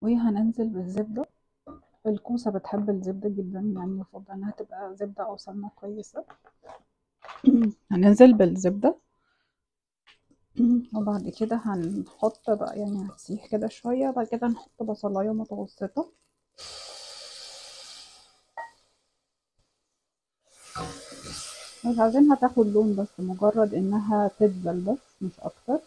وهننزل بالزبدة. الكوسة بتحب الزبدة جدا، يعني يفضل انها تبقى زبدة او سمنة كويسة. هننزل بالزبدة. وبعد كده هنحط بقى، يعني هتسيح كده شوية، بعد كده نحط بصلاية متوسطة. مش عايزينها تاخد لون، بس مجرد انها تدبل بس مش اكتر.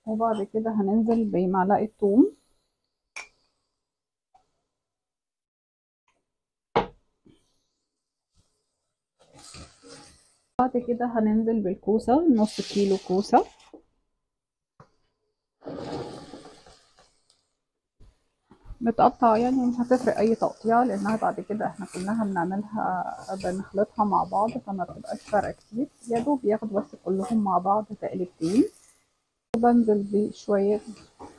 وبعد كده هننزل بمعلقة ثوم. بعد كده هننزل بالكوسة، نص كيلو كوسة. متقطع، يعني مش هتفرق اي تقطيع، لانها بعد كده احنا كلها بنخلطها مع بعض، فما بتبقاش فارقة كتير، يا دوب ياخدوا بس كلهم مع بعض تقلبتين. وبنزل بشوية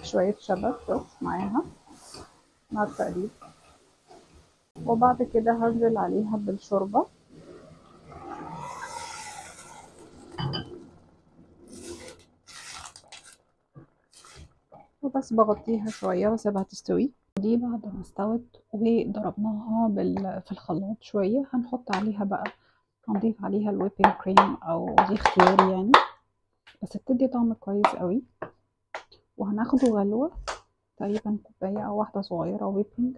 شبت بس معاها مع التقليب. وبعد كده هنزل عليها بالشوربة. وبس بغطيها شوية واسيبها تستوي. دي بعد ما استوت وضربناها في الخلاط شوية، هنحط عليها بقى، هنضيف عليها الويبنج كريم، او دي اختياري يعني، بس بتدي طعم كويس قوي. وهناخده غلوة، تقريبا كوباية او واحدة صغيرة ويبنج.